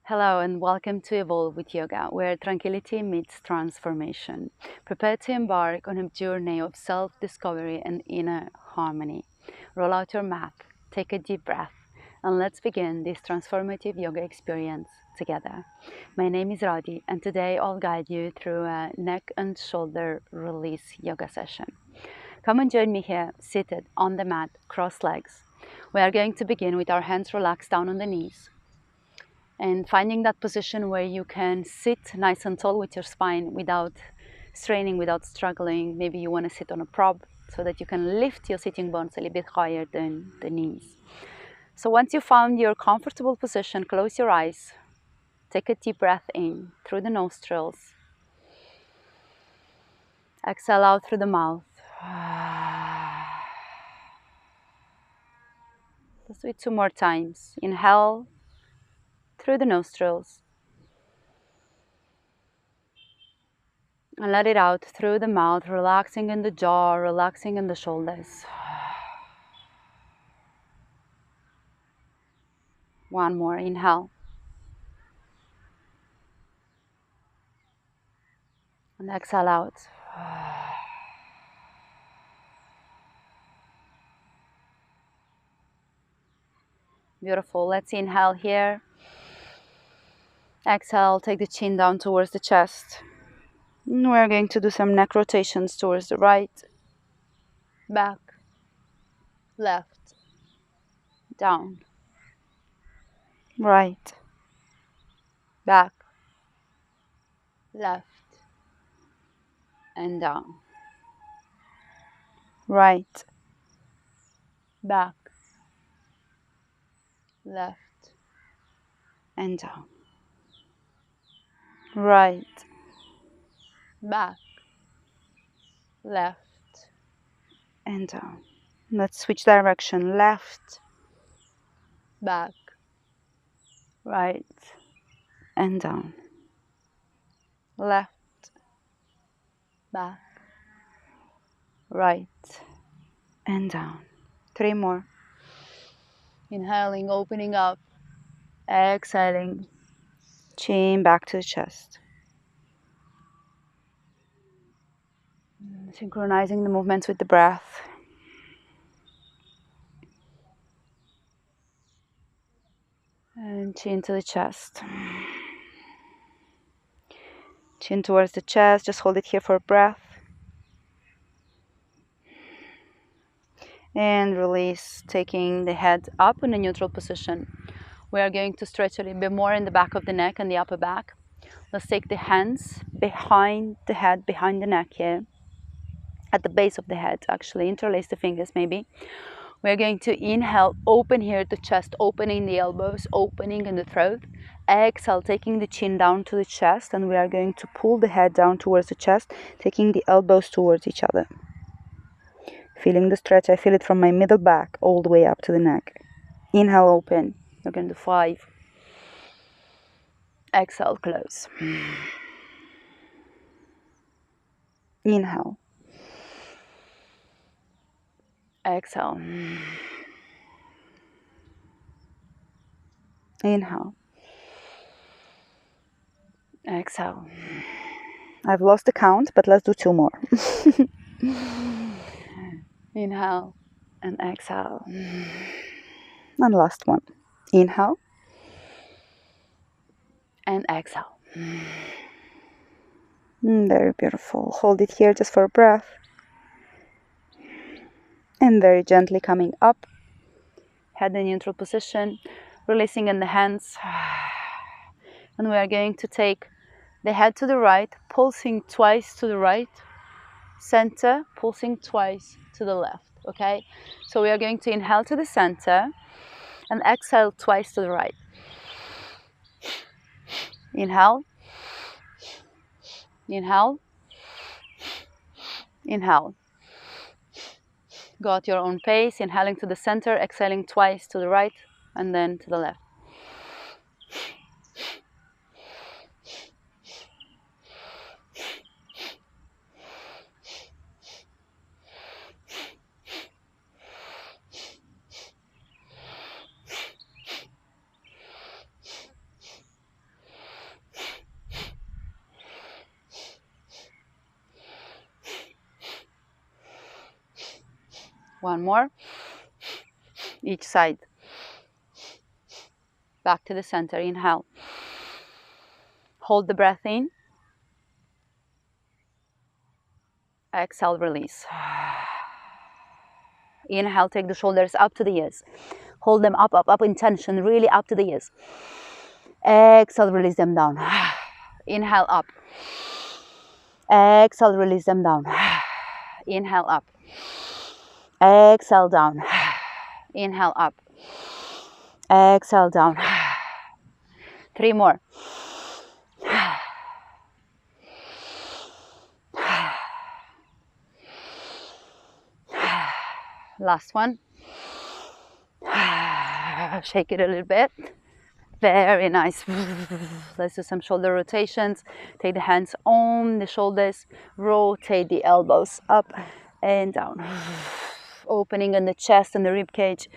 Hello and welcome to Evolve with Yoga, where tranquility meets transformation. Prepare to embark on a journey of self-discovery and inner harmony. Roll out your mat, take a deep breath, and let's begin this transformative yoga experience together. My name is Rodi, and today I'll guide you through a neck and shoulder release yoga session. Come and join me here, seated on the mat, cross legs. We are going to begin with our hands relaxed down on the knees and finding that position where you can sit nice and tall with your spine without straining, without struggling. Maybe you want to sit on a prop so that you can lift your sitting bones a little bit higher than the knees. So once you found your comfortable position, close your eyes, take a deep breath in through the nostrils, exhale out through the mouth. Let's do it 2 more times. Inhale through the nostrils and let it out through the mouth, relaxing in the jaw, relaxing in the shoulders. One more, inhale. And exhale out. Beautiful. Let's inhale here. Exhale, take the chin down towards the chest. And we're going to do some neck rotations towards the right, back, left, down, right, back, left, and down. Right, back, left, and down. Right, back, left, and down. Let's switch direction. Left, back, right, and down. Left, back, right, and down. 3 more. Inhaling, opening up. Exhaling, chin back to the chest. Synchronizing the movements with the breath. And chin to the chest. Chin towards the chest. Just hold it here for a breath. And release, taking the head up in a neutral position. We are going to stretch a little bit more in the back of the neck and the upper back. Let's take the hands behind the head, behind the neck here. At the base of the head, actually. Interlace the fingers maybe. We're going to inhale, open here the chest, opening the elbows, opening in the throat. Exhale, taking the chin down to the chest, and we are going to pull the head down towards the chest, taking the elbows towards each other. Feeling the stretch, I feel it from my middle back all the way up to the neck. Inhale, open. We're going to do 5. Exhale, close. Inhale. Exhale. Inhale. Exhale. I've lost the count, but let's do 2 more. Inhale and exhale. And last one. Inhale and exhale. Very beautiful. Hold it here just for a breath. And very gently coming up. Head in neutral position. Releasing in the hands. And we are going to take the head to the right, pulsing twice to the right. Center, pulsing twice to the left. Okay? So we are going to inhale to the center and exhale twice to the right. Inhale. Inhale. Inhale. Go at your own pace, inhaling to the center, exhaling twice to the right, and then to the left. One more. Each side. Back to the center. Inhale. Hold the breath in. Exhale, release. Inhale, take the shoulders up to the ears. Hold them up, up, up in tension, really up to the ears. Exhale, release them down. Inhale, up. Exhale, release them down. Inhale, up. Exhale, down. Inhale, up. Exhale, down. 3 more. Last one. Shake it a little bit. Very nice. Let's do some shoulder rotations. Take the hands on the shoulders. Rotate the elbows up and down. Opening in the chest and the rib cage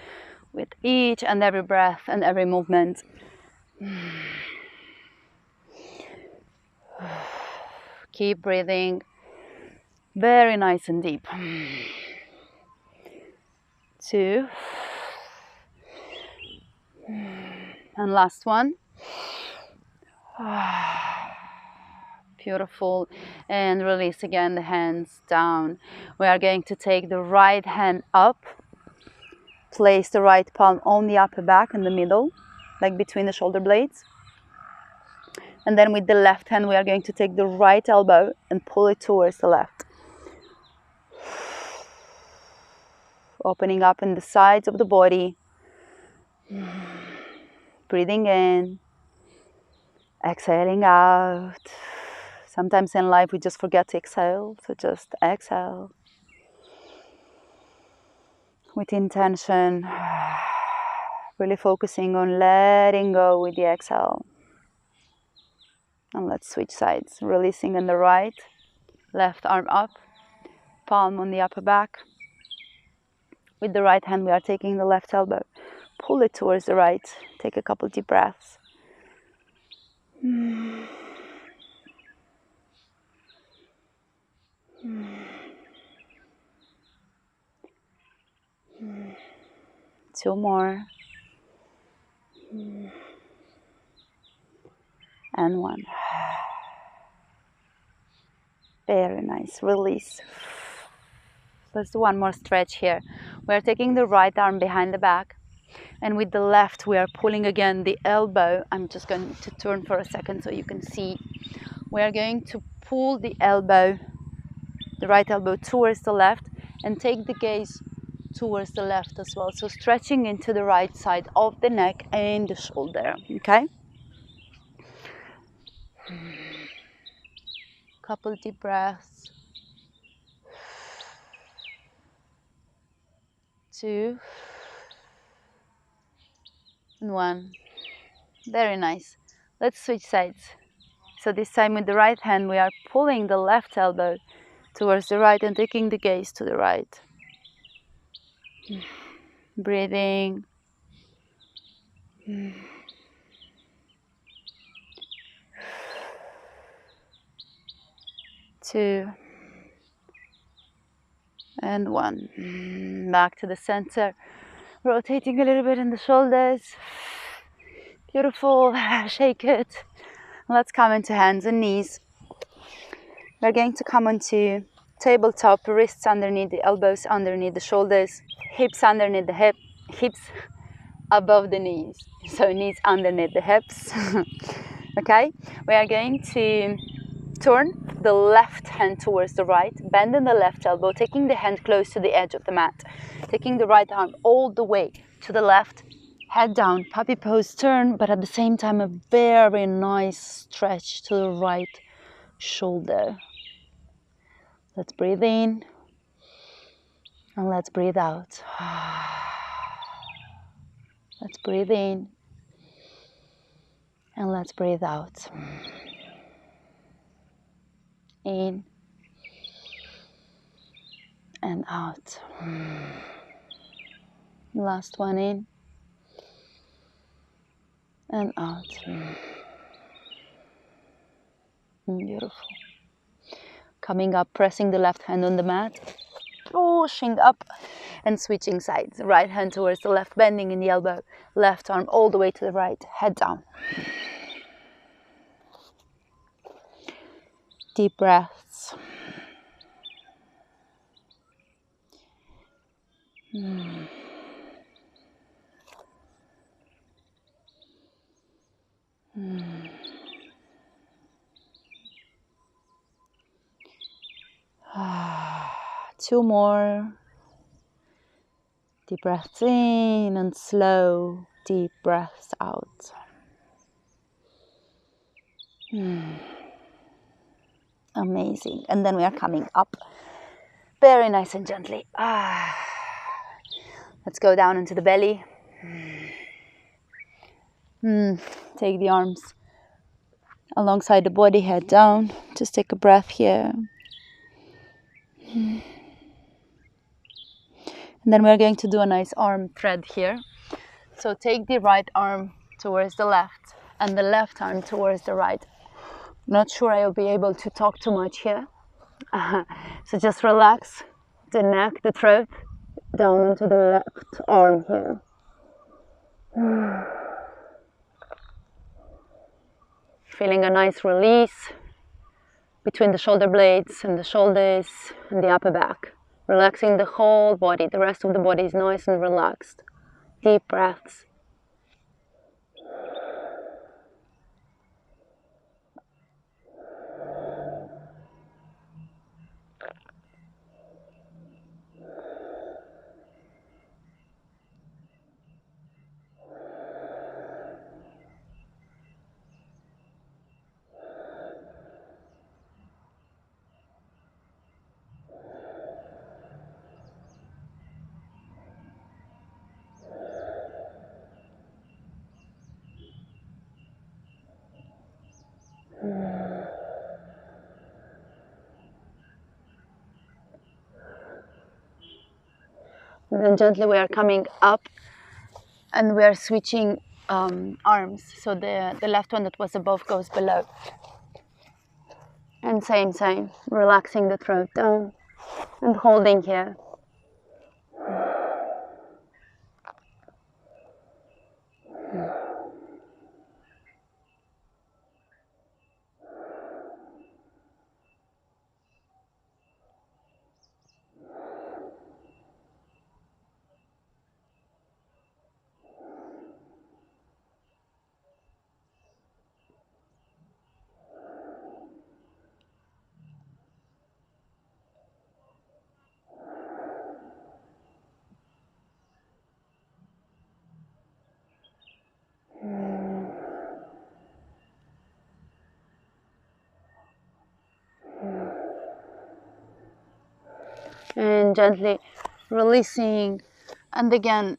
with each and every breath and every movement. Keep breathing. Very nice and deep. 2. And last one. Beautiful. And release again the hands down. We are going to take the right hand up. Place the right palm on the upper back in the middle, like between the shoulder blades. And then with the left hand, we are going to take the right elbow and pull it towards the left. Opening up in the sides of the body. Breathing in. Exhaling out. Sometimes in life we just forget to exhale, so just exhale. With intention, really focusing on letting go with the exhale. And let's switch sides. Releasing in the right, left arm up, palm on the upper back. With the right hand, we are taking the left elbow. Pull it towards the right. Take a couple deep breaths. 2 more. And 1. Very nice. Release. Let's do one more stretch here. We are taking the right arm behind the back. And with the left, we are pulling again the elbow. I'm just going to turn for a second so you can see. We are going to pull the elbow, the right elbow towards the left, and take the gaze towards the left as well. So stretching into the right side of the neck and the shoulder, okay? Couple deep breaths. 2 and 1. Very nice. Let's switch sides. So this time with the right hand, we are pulling the left elbow towards the right and taking the gaze to the right. Breathing. 2 and 1. Back to the center. Rotating a little bit in the shoulders. Beautiful. Shake it. Let's come into hands and knees. We're going to come onto tabletop, wrists underneath the elbows, underneath the shoulders, hips underneath the hips above the knees. So knees underneath the hips. Okay? We are going to turn the left hand towards the right, bend in the left elbow, taking the hand close to the edge of the mat, taking the right arm all the way to the left, head down, puppy pose, turn, but at the same time a very nice stretch to the right shoulder. Let's breathe in and let's breathe out. Let's breathe in and let's breathe out. In and out. Last one, in and out. Beautiful. Coming up, pressing the left hand on the mat. pushing up and switching sides. Right hand towards the left, bending in the elbow. Left arm all the way to the right, head down. Deep breaths. Two more. Deep breaths in and slow, deep breaths out. Amazing. And then we are coming up very nice and gently. Let's go down into the belly. Take the arms alongside the body, head down. Just take a breath here. And then we're going to do a nice arm thread here. So take the right arm towards the left and the left arm towards the right. Not sure I'll be able to talk too much here. So just relax the neck, the throat, down into the left arm here. Feeling a nice release between the shoulder blades and the shoulders and the upper back. Relaxing the whole body. The rest of the body is nice and relaxed. Deep breaths. And then gently we are coming up and we are switching arms. So the left one that was above goes below. And same, relaxing the throat down and holding here. And gently releasing, and again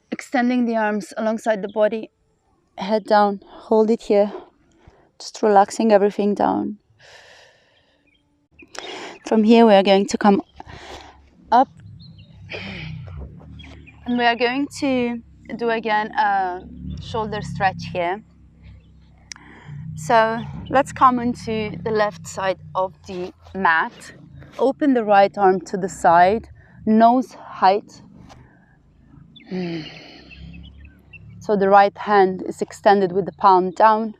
extending the arms alongside the body, head down, hold it here, just relaxing everything down. From here we are going to come up and we are going to do again a shoulder stretch here. So let's come onto the left side of the mat. Open the right arm to the side, nose height. So the right hand is extended with the palm down,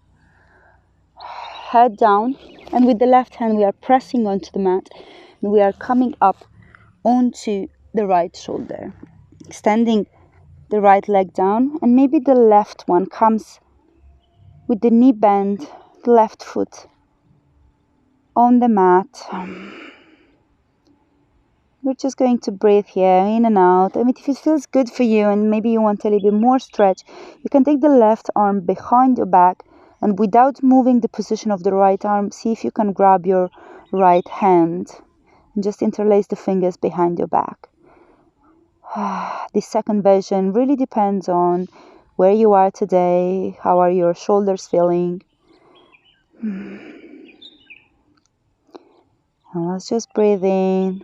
head down, and with the left hand we are pressing onto the mat and we are coming up onto the right shoulder, extending the right leg down, and maybe the left one comes with the knee bend, the left foot on the mat. We're just going to breathe here, in and out. I mean, if it feels good for you and maybe you want a little bit more stretch, you can take the left arm behind your back and without moving the position of the right arm, see if you can grab your right hand and just interlace the fingers behind your back. This second version really depends on where you are today, how are your shoulders feeling. And let's just breathe in.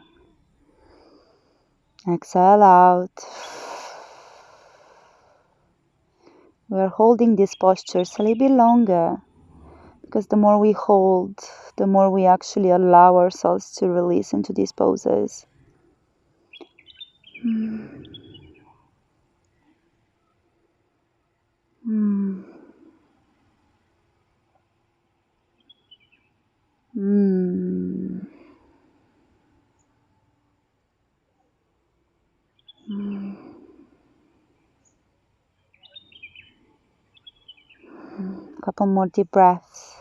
Exhale out. We're holding these postures a little bit longer because the more we hold, the more we actually allow ourselves to release into these poses. Mm. Mm. Mm. Mm. Couple more deep breaths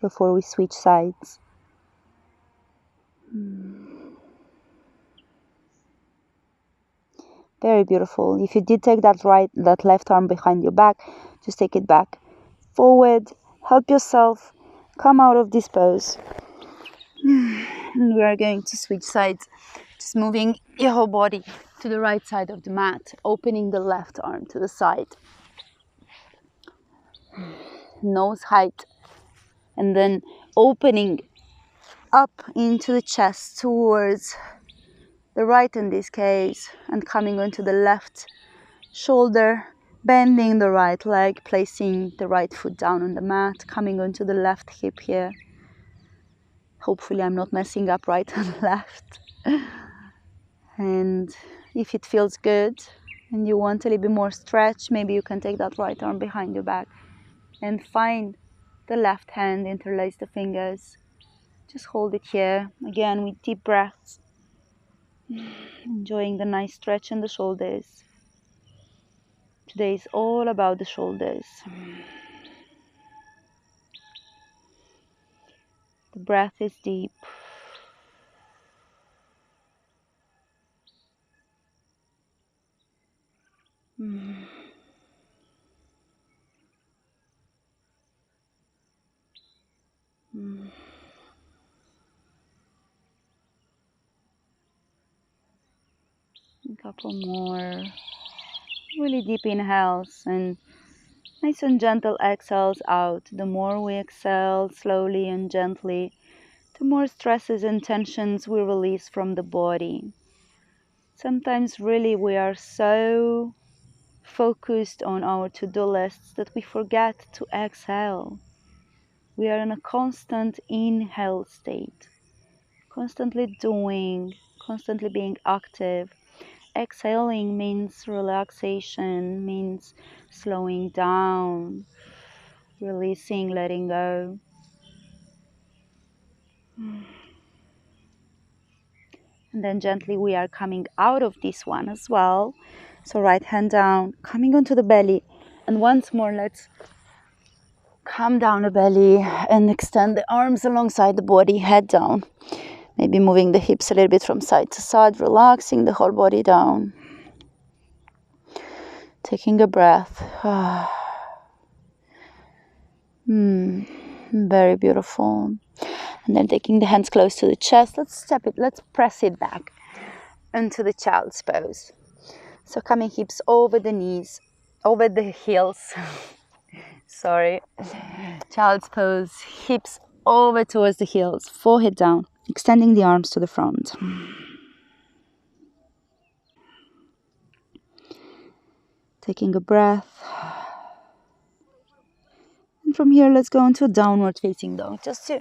before we switch sides. Very beautiful. If you did take that left arm behind your back, just take it back. Forward, help yourself, come out of this pose. And we are going to switch sides, just moving your whole body to the right side of the mat, opening the left arm to the side. Nose height, and then opening up into the chest towards the right in this case, and coming onto the left shoulder, bending the right leg, placing the right foot down on the mat, coming onto the left hip here. Hopefully I'm not messing up right and left. And if it feels good and you want a little bit more stretch, maybe you can take that right arm behind your back and find the left hand, interlace the fingers. Just hold it here, again with deep breaths. Enjoying the nice stretch in the shoulders. Today is all about the shoulders. The breath is deep. Mm. Mm. A couple more really deep inhales and nice and gentle exhales out. The more we exhale slowly and gently, the more stresses and tensions we release from the body. Sometimes really we are so focused on our to-do lists that we forget to exhale. We are in a constant inhale state, constantly doing, constantly being active. Exhaling means relaxation, means slowing down, releasing, letting go. And then gently we are coming out of this one as well. So right hand down, coming onto the belly. And once more, let's come down the belly and extend the arms alongside the body, head down. Maybe moving the hips a little bit from side to side, relaxing the whole body down. Taking a breath. Very beautiful. And then taking the hands close to the chest, let's press it back into the child's pose. So coming hips over the knees, over the heels. Sorry. Child's pose, hips over towards the heels, forehead down, extending the arms to the front. Taking a breath. And from here, let's go into a downward facing dog, just to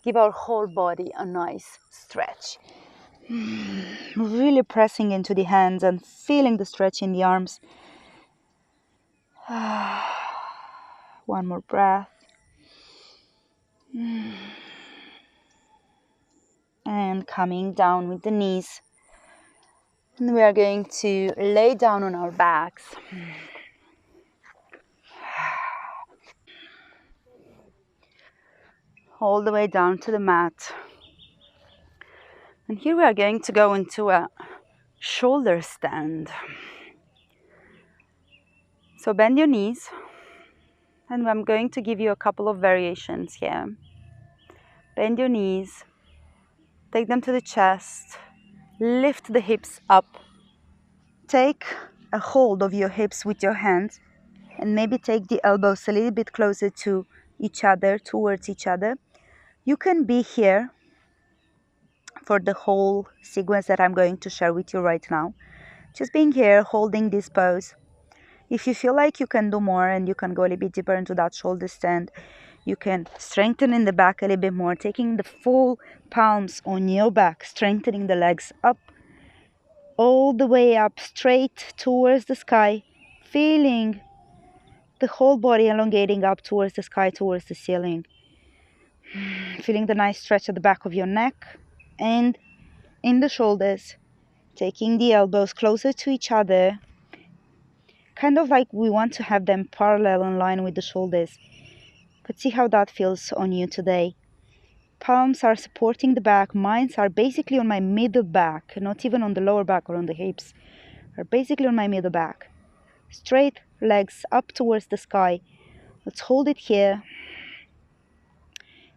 give our whole body a nice stretch. Really pressing into the hands and feeling the stretch in the arms. One more breath. And coming down with the knees. And we are going to lay down on our backs. All the way down to the mat. And here we are going to go into a shoulder stand. So bend your knees. And I'm going to give you a couple of variations here. Bend your knees. Take them to the chest. Lift the hips up. Take a hold of your hips with your hands. And maybe take the elbows a little bit closer to each other, towards each other. You can be here for the whole sequence that I'm going to share with you right now. Just being here, holding this pose. If you feel like you can do more and you can go a little bit deeper into that shoulder stand, You can strengthen in the back a little bit more, taking the full palms on your back, strengthening the legs up, all the way up, straight towards the sky, feeling the whole body elongating up towards the sky, towards the ceiling. Feeling the nice stretch at the back of your neck and in the shoulders, taking the elbows closer to each other, kind of like we want to have them parallel in line with the shoulders. But see how that feels on you today. Palms are supporting the back. Mines are basically on my middle back, not even on the lower back or on the hips. Are basically on my middle back. Straight legs up towards the sky. Let's hold it here.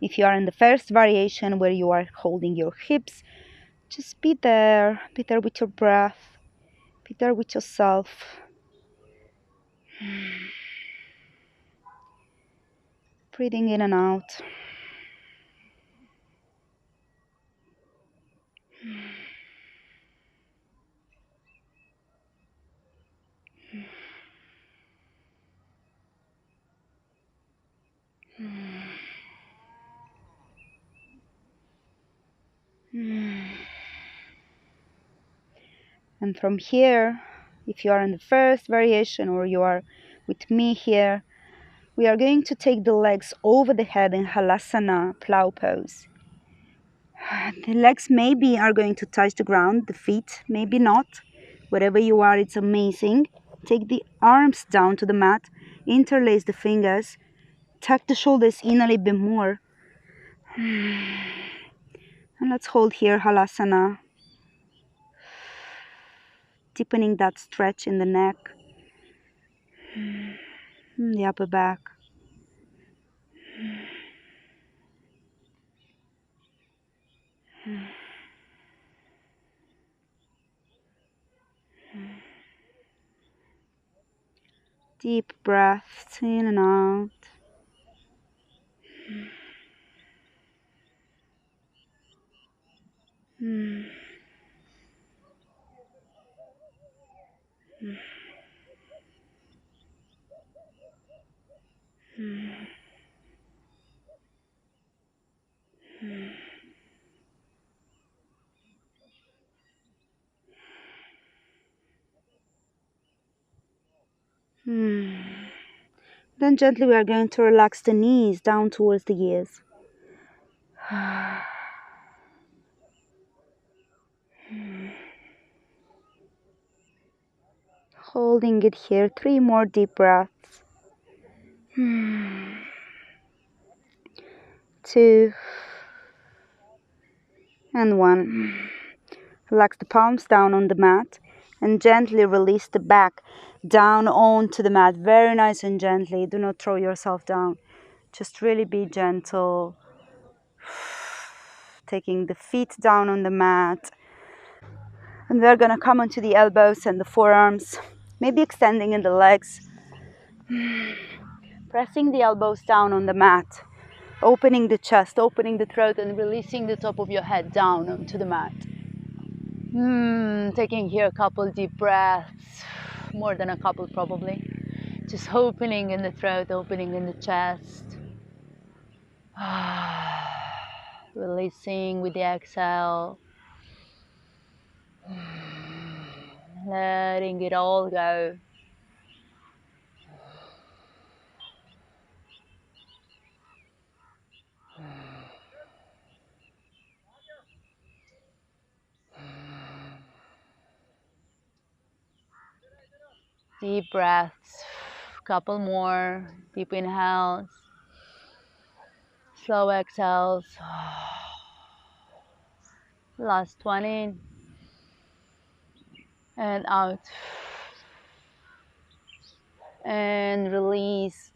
If you are in the first variation where you are holding your hips, just be there with your breath, be there with yourself. Breathing in and out. And from here, if you are in the first variation or you are with me here, we are going to take the legs over the head in Halasana, plow pose. The legs maybe are going to touch the ground, the feet, maybe not. Wherever you are, it's amazing. Take the arms down to the mat, interlace the fingers, tuck the shoulders in a little bit more. And let's hold here, Halasana. Deepening that stretch in the neck, the upper back. Deep breaths in and out. Then gently we are going to relax the knees down towards the ears. Holding it here, 3 more deep breaths. 2 and 1. Relax the palms down on the mat and gently release the back down onto the mat. Very nice and gently. Do not throw yourself down. Just really be gentle. Taking the feet down on the mat. And we're going to come onto the elbows and the forearms. Maybe extending in the legs. Pressing the elbows down on the mat. Opening the chest, opening the throat, and releasing the top of your head down onto the mat. Taking here a couple deep breaths, more than a couple probably. Just opening in the throat, opening in the chest. Releasing with the exhale. Letting it all go. Deep breaths, couple more, deep inhales, slow exhales. Last one in and out. And release.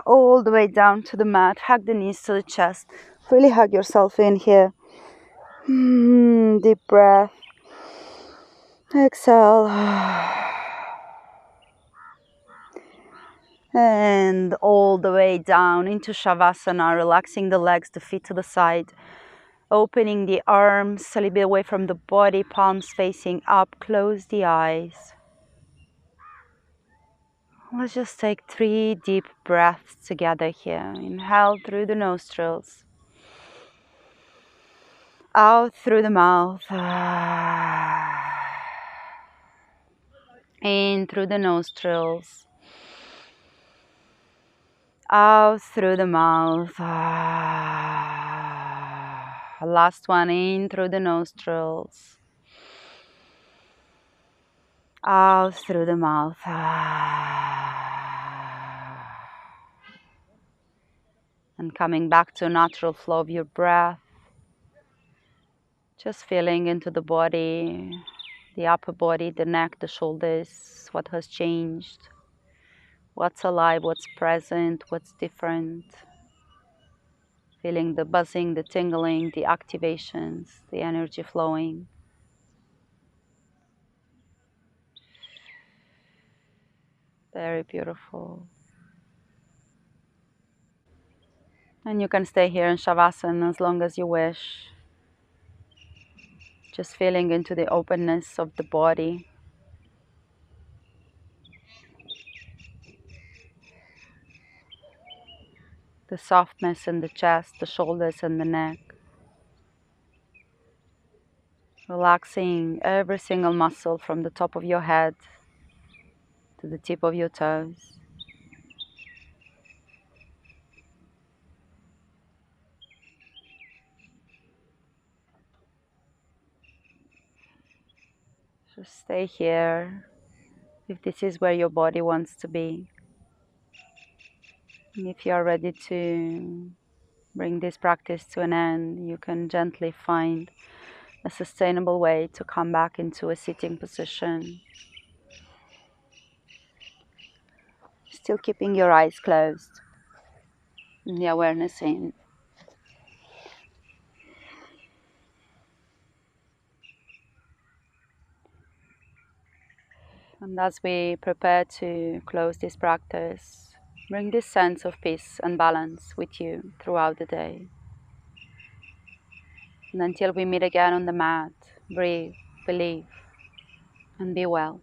All the way down to the mat. Hug the knees to the chest. Really hug yourself in here. Deep breath. Exhale. And all the way down into Shavasana, relaxing the legs, the feet to the side. Opening the arms a little bit away from the body, palms facing up. Close the eyes. Let's just take 3 deep breaths together here. Inhale through the nostrils, out through the mouth, in through the nostrils, out through the mouth. Last one, in through the nostrils, out through the mouth. And coming back to a natural flow of your breath, just feeling into the body, the upper body, the neck, the shoulders, what has changed, what's alive, what's present, what's different. Feeling the buzzing, the tingling, the activations, the energy flowing. Very beautiful. And you can stay here in Shavasana as long as you wish. Just feeling into the openness of the body. The softness in the chest, the shoulders and the neck. Relaxing every single muscle from the top of your head to the tip of your toes. Just stay here if this is where your body wants to be. And if you are ready to bring this practice to an end, you can gently find a sustainable way to come back into a sitting position. Still keeping your eyes closed and the awareness in. And as we prepare to close this practice, bring this sense of peace and balance with you throughout the day. And until we meet again on the mat, breathe, believe, and be well.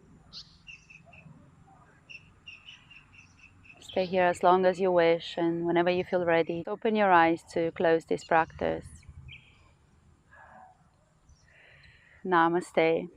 Stay here as long as you wish, and whenever you feel ready, open your eyes to close this practice. Namaste.